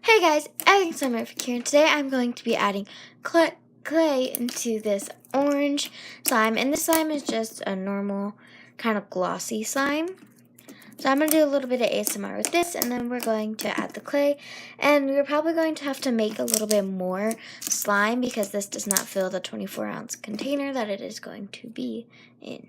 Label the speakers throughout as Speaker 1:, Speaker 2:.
Speaker 1: Hey guys, Adding Summer here, and today I'm going to be adding clay into this orange slime, and this slime is just a normal kind of glossy slime. So I'm going to do a little bit of ASMR with this, and then we're going to add the clay, and we're probably going to have to make a little bit more slime because this does not fill the 24-ounce container that it is going to be in.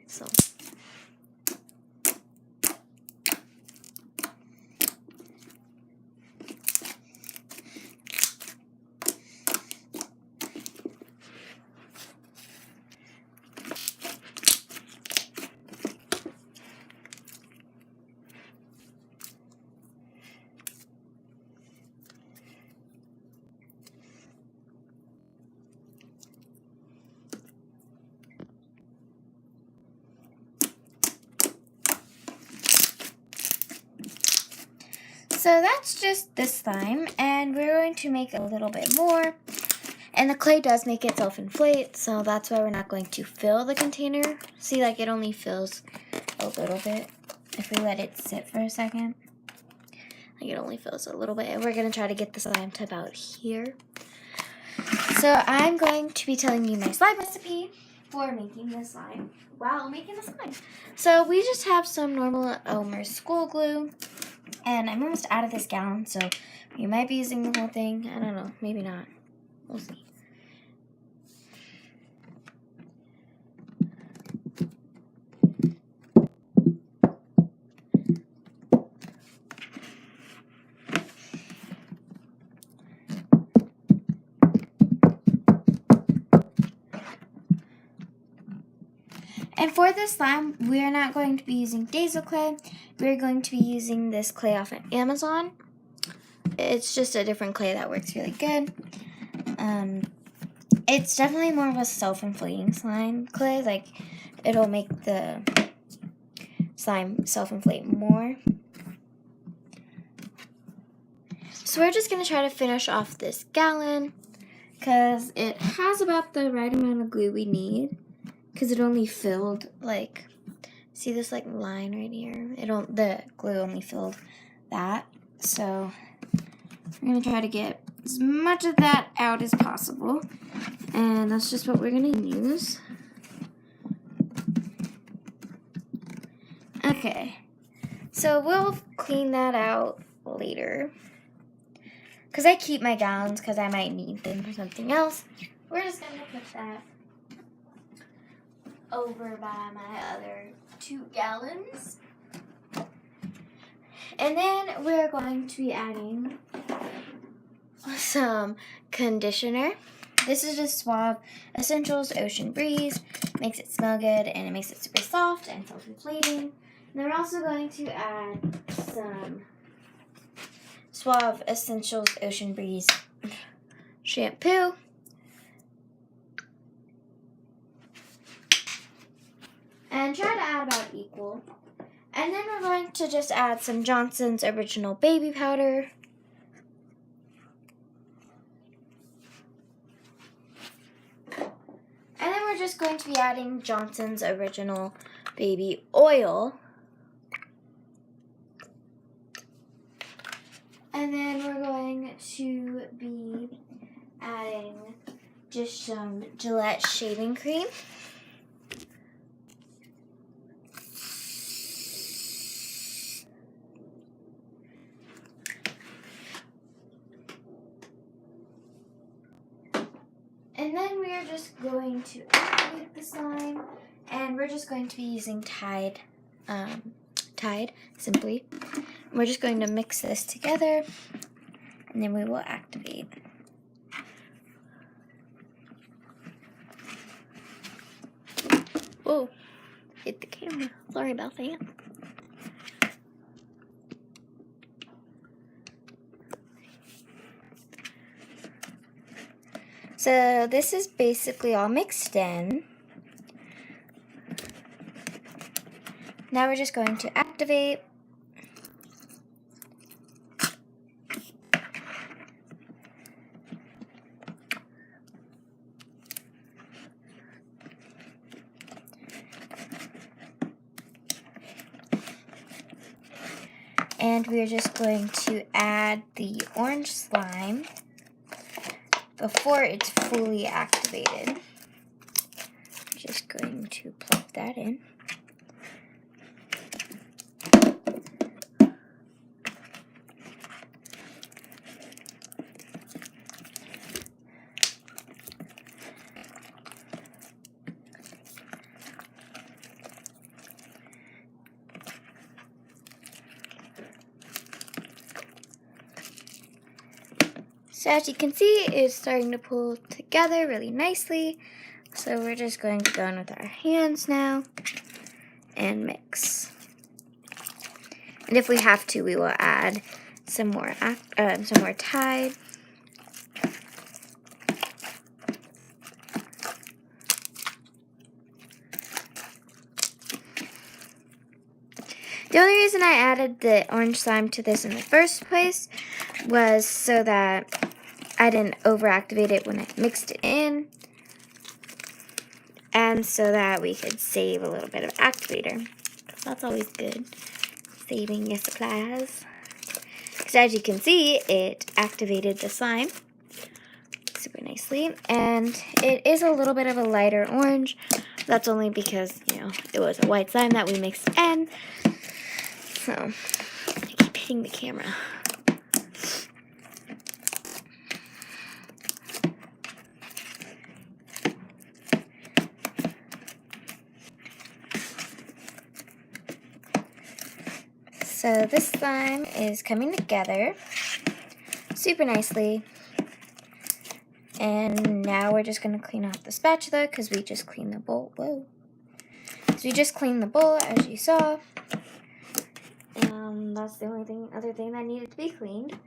Speaker 1: So that's just this slime, and we're going to make a little bit more. And the clay does make itself inflate, so that's why we're not going to fill the container. See, like it only fills a little bit if we let it sit for a second. Like it only fills a little bit, and we're going to try to get the slime to about here. So I'm going to be telling you my slime recipe for making the slime while making the slime. So we just have some normal Elmer's school glue. And I'm almost out of this gallon, so you might be using the whole thing. I don't know, maybe not. We'll see. And for this slime, we're not going to be using Dazel clay. We're going to be using this clay off of Amazon. It's just a different clay that works really good. It's definitely more of a self-inflating slime clay. Like, it'll make the slime self-inflate more. So we're just going to try to finish off this gallon because it has about the right amount of glue we need. Because it only filled, like, see this, like, line right here? The glue only filled that. So we're going to try to get as much of that out as possible. And that's just what we're going to use. Okay. So we'll clean that out later. Because I keep my gallons because I might need them for something else. We're just going to put that over by my other 2 gallons. And then we're going to be adding some conditioner. This is just Suave Essentials Ocean Breeze. Makes it smell good and it makes it super soft and self-inflating. And then we're also going to add some Suave Essentials Ocean Breeze shampoo. And try to add about equal. And then we're going to just add some Johnson's Original Baby Powder. And then we're just going to be adding Johnson's Original Baby Oil. And then we're going to be adding just some Gillette shaving cream. And then we are just going to activate the slime, and we're just going to be using Tide Simply. We're just going to mix this together, and then we will activate. Whoa, hit the camera. Sorry about that. So this is basically all mixed in. Now we're just going to activate. And we're just going to add the orange slime before it's fully activated. Just going to plug that in. So as you can see, it's starting to pull together really nicely. So we're just going to go in with our hands now and mix. And if we have to, we will add some more Tide. The only reason I added the orange slime to this in the first place was so that I didn't overactivate it when I mixed it in, and so that we could save a little bit of activator. That's always good, saving your supplies. Because as you can see, it activated the slime super nicely, and it is a little bit of a lighter orange. That's only because, you know, it was a white slime that we mixed in. So, I keep hitting the camera. So this slime is coming together super nicely. And now we're just going to clean off the spatula because we just cleaned the bowl. Whoa. So we just cleaned the bowl, as you saw. That's the only other thing that needed to be cleaned.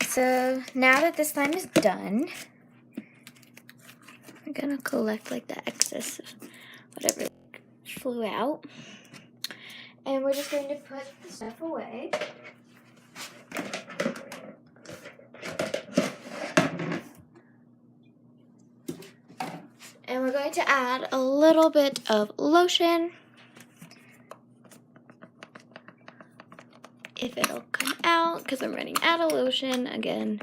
Speaker 1: So now that this slime is done, we're going to collect like the excess of whatever flew out. And we're just going to put the stuff away. And we're going to add a little bit of lotion. If it'll come out, because I'm running out of lotion again.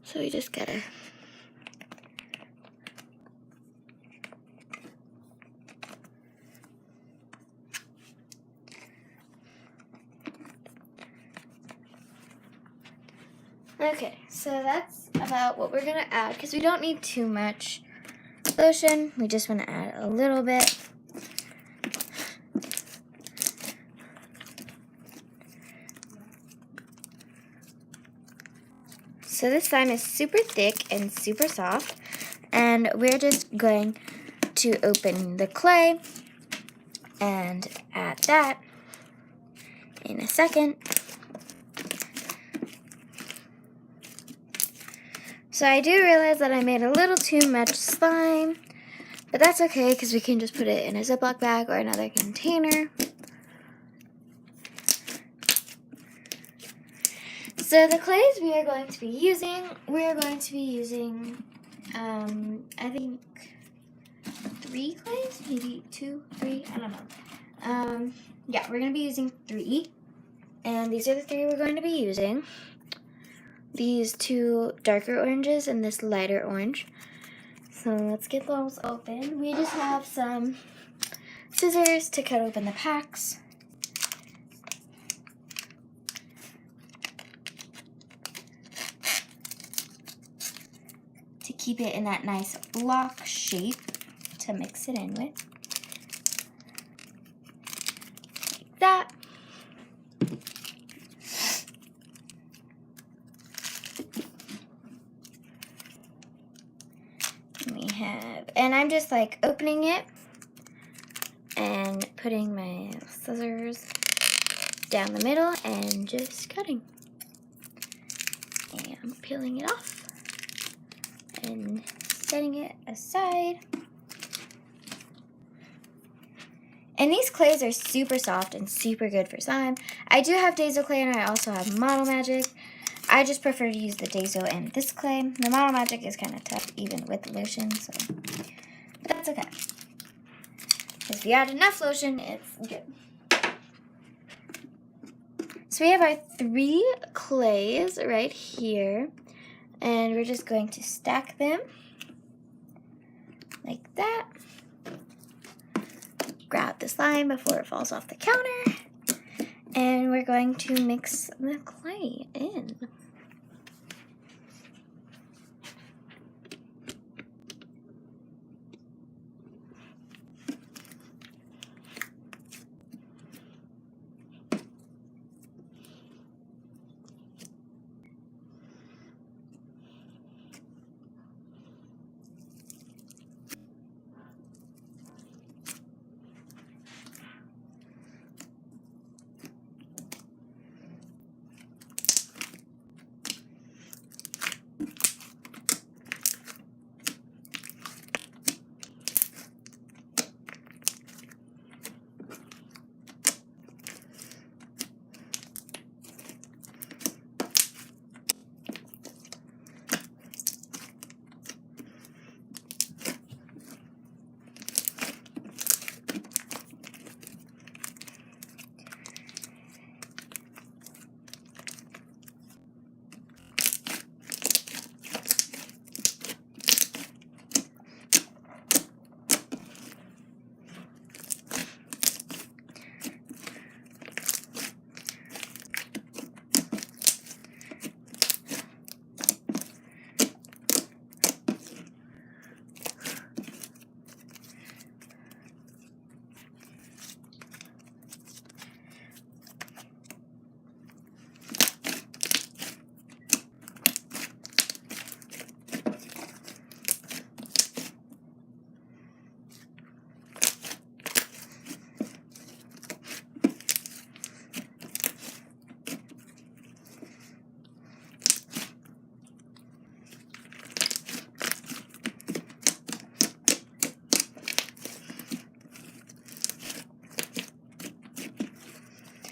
Speaker 1: So we just gotta... Okay, so that's about what we're gonna add, because we don't need too much lotion. We just want to add a little bit. So this slime is super thick and super soft, and we're just going to open the clay and add that in a second. So I do realize that I made a little too much slime, but that's okay because we can just put it in a Ziploc bag or another container. So the clays we are going to be using, I think 3 clays, maybe 2, 3, I don't know. Yeah, we're going to be using 3, and these are the 3 we're going to be using. These 2 darker oranges and this lighter orange. So let's get those open. We just have some scissors to cut open the packs. To keep it in that nice block shape to mix it in with. Like that. And I'm just like opening it and putting my scissors down the middle and just cutting. And I'm peeling it off and setting it aside. And these clays are super soft and super good for slime. I do have Dazo clay and I also have Model Magic. I just prefer to use the Dazo and this clay. The Model Magic is kind of tough even with the lotion, so but that's okay. If you add enough lotion, it's good. So we have our 3 clays right here, and we're just going to stack them like that. Grab the slime before it falls off the counter, and we're going to mix the clay in.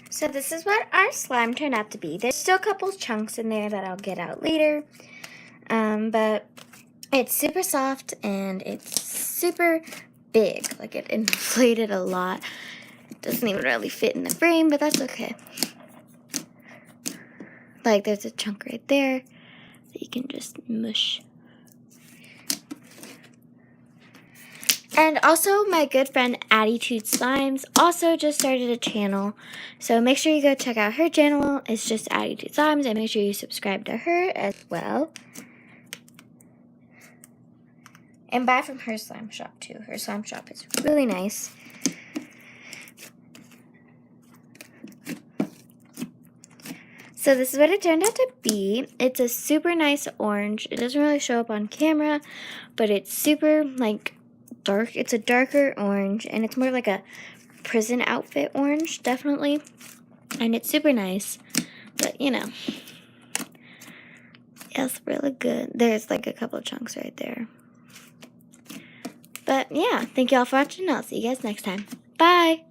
Speaker 1: So this is what our slime turned out to be. There's still a couple chunks in there that I'll get out later. But it's super soft and it's super big. Like, it inflated a lot. It doesn't even really fit in the frame, but that's okay. Like, there's a chunk right there that you can just mush. And also, my good friend Attitude Slimes also just started a channel. So make sure you go check out her channel. It's just Attitude Slimes, and make sure you subscribe to her as well. And buy from her slime shop too. Her slime shop is really nice. So this is what it turned out to be. It's a super nice orange. It doesn't really show up on camera, but it's super, like, dark. It's a darker orange, and it's more like a prison outfit orange, definitely. And it's super nice, but you know, it's really good. There's like a couple of chunks right there. But yeah, thank you all for watching. I'll see you guys next time. Bye!